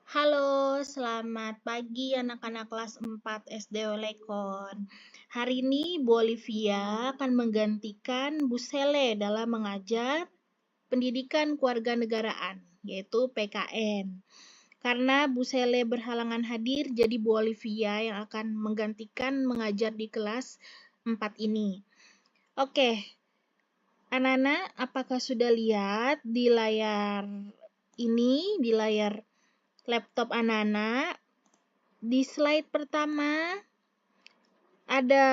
Halo, selamat pagi anak-anak kelas 4 SD Olekon. Hari ini Bolivia akan menggantikan Bu Sele dalam mengajar pendidikan kewarganegaraan, yaitu PKN. Karena Bu Sele berhalangan hadir, jadi Bolivia yang akan menggantikan mengajar di kelas 4 ini. Oke, anak-anak, apakah sudah lihat di layar ini, di layar laptop anak-anak? Di slide pertama ada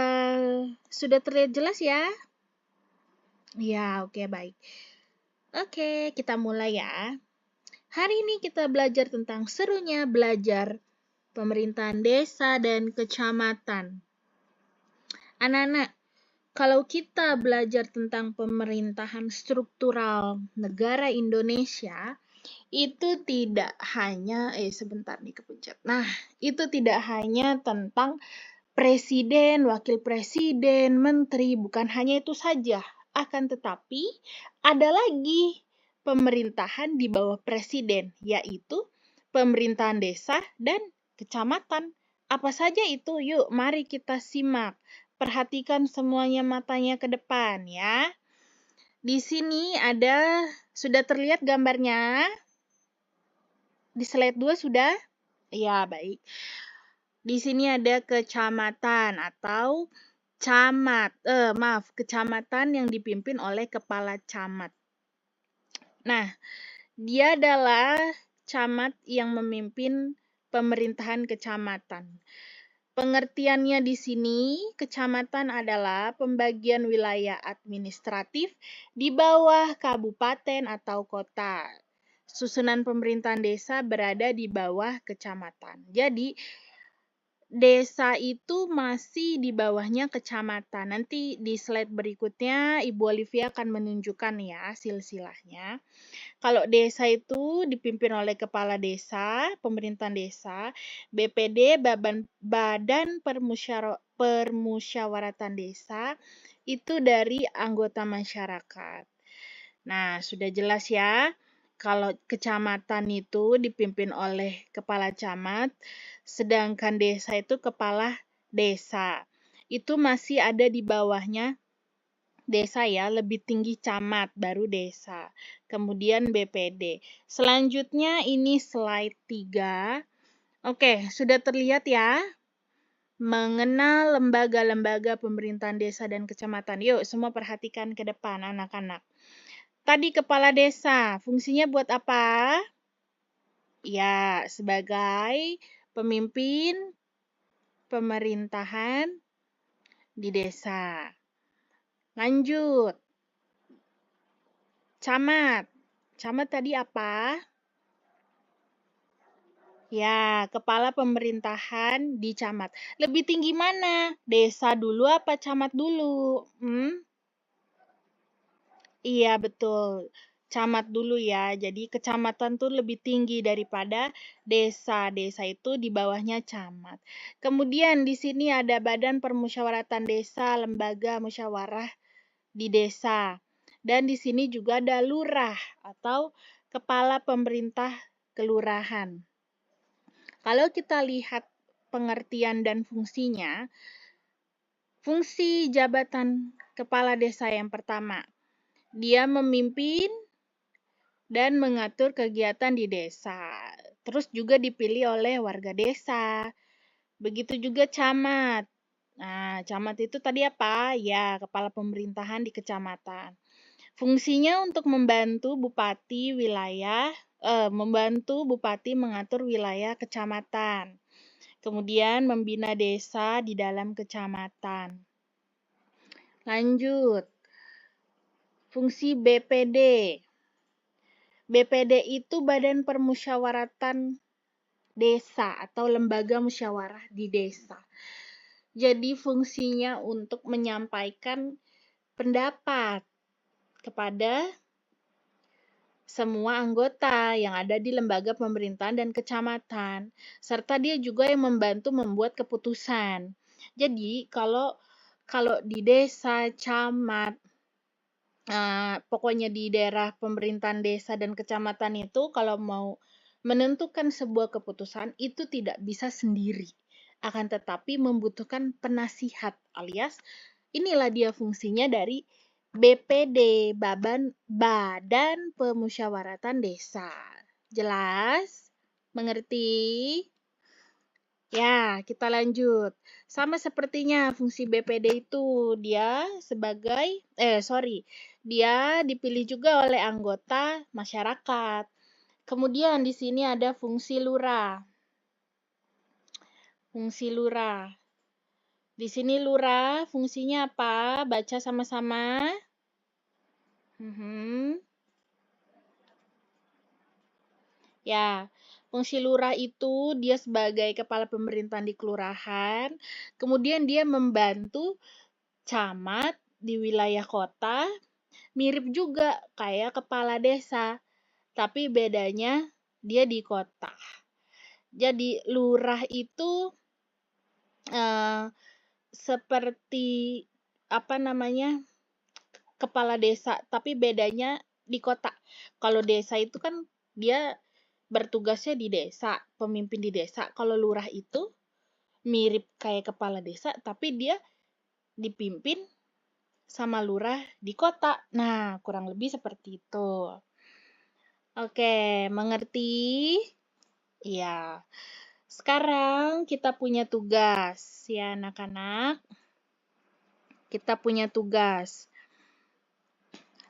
sudah terlihat jelas ya? Ya, oke baik. Oke, kita mulai ya. Hari ini kita belajar tentang serunya belajar pemerintahan desa dan kecamatan. Anak-anak, kalau kita belajar tentang pemerintahan struktural negara Indonesia, itu tidak hanya sebentar nih kepencet. Nah, itu tidak hanya tentang presiden, wakil presiden, menteri, bukan hanya itu saja. Akan tetapi ada lagi pemerintahan di bawah presiden, yaitu pemerintahan desa dan kecamatan. Apa saja itu? Yuk, mari kita simak. Perhatikan semuanya matanya ke depan ya. Di sini sudah terlihat gambarnya? Di slide 2 sudah? Ya, baik. Di sini ada kecamatan atau kecamatan yang dipimpin oleh kepala camat. Nah, dia adalah camat yang memimpin pemerintahan kecamatan. Pengertiannya di sini, kecamatan adalah pembagian wilayah administratif di bawah kabupaten atau kota. Susunan pemerintahan desa berada di bawah kecamatan. Jadi, desa itu masih di bawahnya kecamatan. Nanti di slide berikutnya Ibu Olivia akan menunjukkan ya silsilahnya. Kalau desa itu dipimpin oleh kepala desa, pemerintahan desa, BPD, Badan Permusyawaratan Desa, itu dari anggota masyarakat. Nah, sudah jelas ya. Kalau kecamatan itu dipimpin oleh kepala camat, sedangkan desa itu kepala desa. Itu masih ada di bawahnya desa ya, lebih tinggi camat, baru desa. Kemudian BPD. Selanjutnya ini slide 3. Oke, sudah terlihat ya? Mengenal lembaga-lembaga pemerintahan desa dan kecamatan. Yuk, semua perhatikan ke depan anak-anak. Tadi kepala desa, fungsinya buat apa? Ya, sebagai pemimpin pemerintahan di desa. Lanjut. Camat. Camat tadi apa? Ya, kepala pemerintahan di camat. Lebih tinggi mana? Desa dulu apa camat dulu? Iya, betul. Camat dulu ya. Jadi kecamatan tuh lebih tinggi daripada desa. Desa itu di bawahnya camat. Kemudian di sini ada Badan Permusyawaratan Desa, lembaga musyawarah di desa. Dan di sini juga ada lurah atau kepala pemerintah kelurahan. Kalau kita lihat pengertian dan fungsinya, fungsi jabatan kepala desa yang pertama, dia memimpin dan mengatur kegiatan di desa. Terus juga dipilih oleh warga desa. Begitu juga camat. Nah, camat itu tadi apa? Ya, kepala pemerintahan di kecamatan. Fungsinya untuk membantu bupati mengatur wilayah kecamatan. Kemudian membina desa di dalam kecamatan. Lanjut. Fungsi BPD. BPD itu Badan Permusyawaratan Desa atau lembaga musyawarah di desa. Jadi fungsinya untuk menyampaikan pendapat kepada semua anggota yang ada di lembaga pemerintahan dan kecamatan, serta dia juga yang membantu membuat keputusan. Jadi kalau di desa, camat, pokoknya di daerah pemerintahan desa dan kecamatan itu kalau mau menentukan sebuah keputusan itu tidak bisa sendiri, akan tetapi membutuhkan penasihat alias inilah dia fungsinya dari BPD, Badan Pemusyawaratan Desa. Jelas? Mengerti? Ya, kita lanjut. Sama sepertinya fungsi BPD itu, dia dipilih juga oleh anggota masyarakat. Kemudian di sini ada fungsi lurah. Fungsi lurah. Di sini lurah fungsinya apa? Baca sama-sama. Ya, fungsi lurah itu dia sebagai kepala pemerintahan di kelurahan. Kemudian dia membantu camat di wilayah kota. Mirip juga kayak kepala desa. Tapi bedanya dia di kota. Jadi lurah itu seperti kepala desa, tapi bedanya di kota. Kalau desa itu kan dia bertugasnya di desa, pemimpin di desa. Kalau lurah itu mirip kayak kepala desa, tapi dia dipimpin sama lurah di kota. Nah, kurang lebih seperti itu. Oke, mengerti? Iya. Sekarang kita punya tugas, ya anak-anak. Kita punya tugas.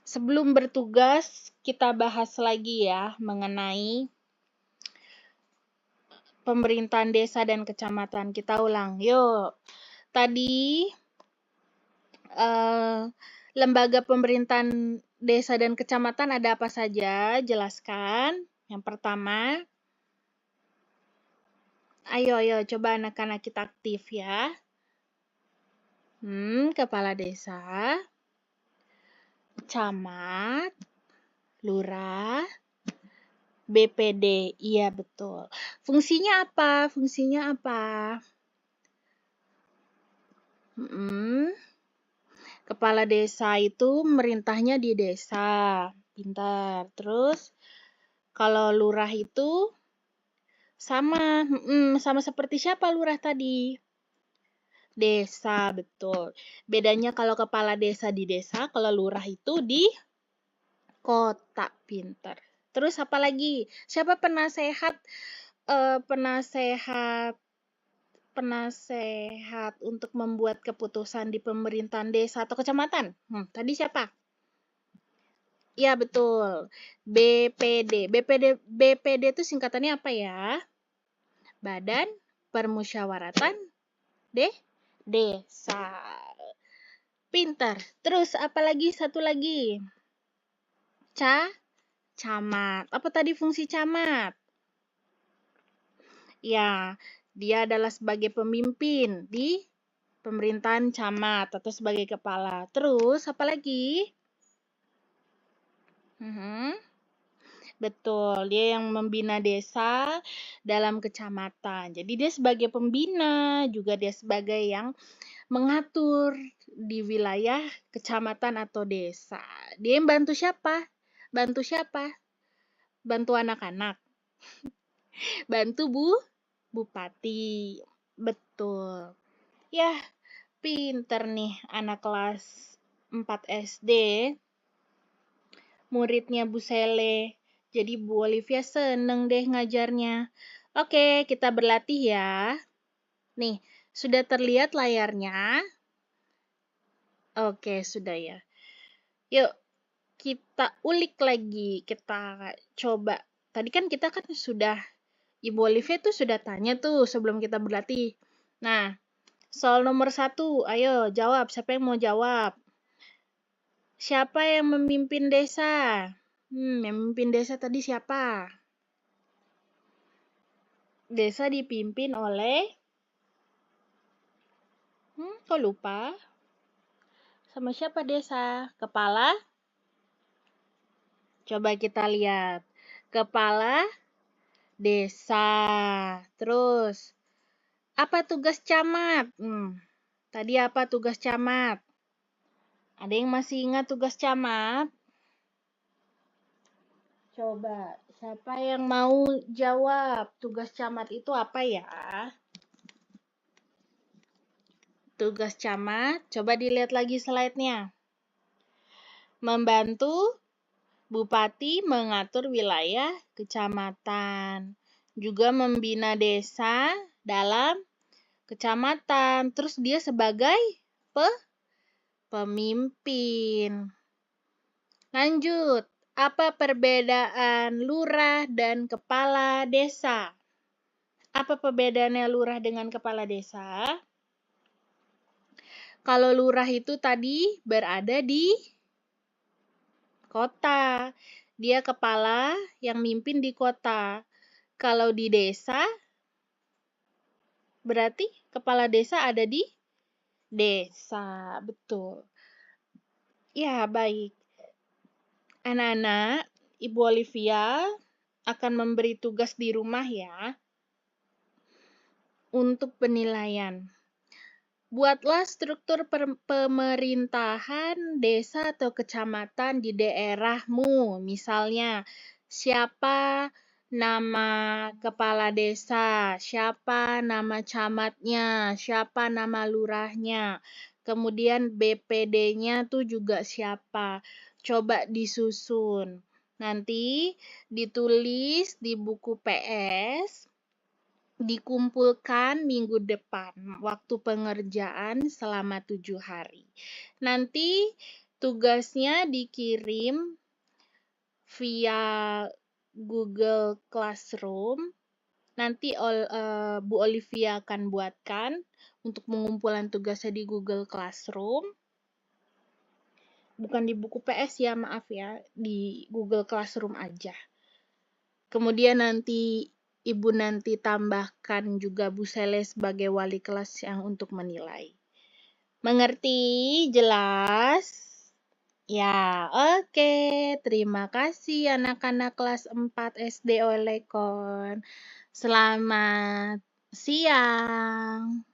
Sebelum bertugas, kita bahas lagi ya mengenai pemerintahan desa dan kecamatan. Kita ulang, yuk. Tadi lembaga pemerintahan desa dan kecamatan ada apa saja? Jelaskan. Yang pertama, ayo coba anak-anak kita aktif ya. Kepala desa, camat, lurah, BPD. Iya betul. Fungsinya apa? Kepala desa itu merintahnya di desa. Pintar. Terus kalau lurah itu sama seperti siapa lurah tadi? Desa, betul. Bedanya kalau kepala desa di desa, kalau lurah itu di kota. Pintar. Terus apa lagi? Siapa penasehat untuk membuat keputusan di pemerintahan desa atau kecamatan? Tadi siapa? Ya, betul. BPD. BPD itu singkatannya apa ya? Badan Permusyawaratan Desa. Pintar. Terus apa lagi? Satu lagi. Camat. Apa tadi fungsi camat? Ya, dia adalah sebagai pemimpin di pemerintahan camat atau sebagai kepala. Terus apa lagi? Betul, dia yang membina desa dalam kecamatan. Jadi dia sebagai pembina, juga dia sebagai yang mengatur di wilayah kecamatan atau desa. Dia yang bantu siapa? Bantu anak-anak. Bantu bupati. Betul. Ya, pinter nih anak kelas 4 SD. Muridnya Bu Sele. Jadi Bu Olivia seneng deh ngajarnya. Oke, kita berlatih ya. Nih, sudah terlihat layarnya? Oke, sudah ya. Yuk, kita ulik lagi. Kita coba. Tadi kan kita sudah, Ibu Olivia tuh sudah tanya tuh sebelum kita berlatih. Nah, soal nomor 1, ayo jawab. Siapa yang mau jawab? Siapa yang memimpin desa? Yang memimpin desa tadi siapa? Desa dipimpin oleh... kok lupa? Sama siapa desa? Kepala? Coba kita lihat. Kepala desa. Terus, apa tugas camat? Tadi apa tugas camat? Ada yang masih ingat tugas camat? Coba, Siapa yang mau jawab? Tugas camat itu apa ya? Tugas camat, coba dilihat lagi slide-nya. Membantu Bupati mengatur wilayah kecamatan. Juga membina desa dalam kecamatan. Terus dia sebagai pemimpin. Lanjut. Apa perbedaan lurah dan kepala desa? Apa perbedaannya lurah dengan kepala desa? Kalau lurah itu tadi berada di kota. Dia kepala yang mimpin di kota. Kalau di desa, berarti kepala desa ada di desa. Betul. Ya, baik. Anak-anak, Ibu Olivia akan memberi tugas di rumah ya untuk penilaian. Buatlah struktur pemerintahan desa atau kecamatan di daerahmu. Misalnya, siapa nama kepala desa, siapa nama camatnya, siapa nama lurahnya. Kemudian BPD-nya tuh juga siapa. Coba disusun. Nanti ditulis di buku PS. Dikumpulkan minggu depan, waktu pengerjaan selama 7 hari. Nanti tugasnya dikirim via Google Classroom. Nanti Bu Olivia akan buatkan untuk pengumpulan tugasnya di Google Classroom. Bukan di buku PS ya, maaf ya, di Google Classroom aja. Kemudian Ibu nanti tambahkan juga Bu Sele sebagai wali kelas yang untuk menilai. Mengerti? Jelas? Ya, oke. Terima kasih anak-anak kelas 4 SD Olekon. Selamat siang.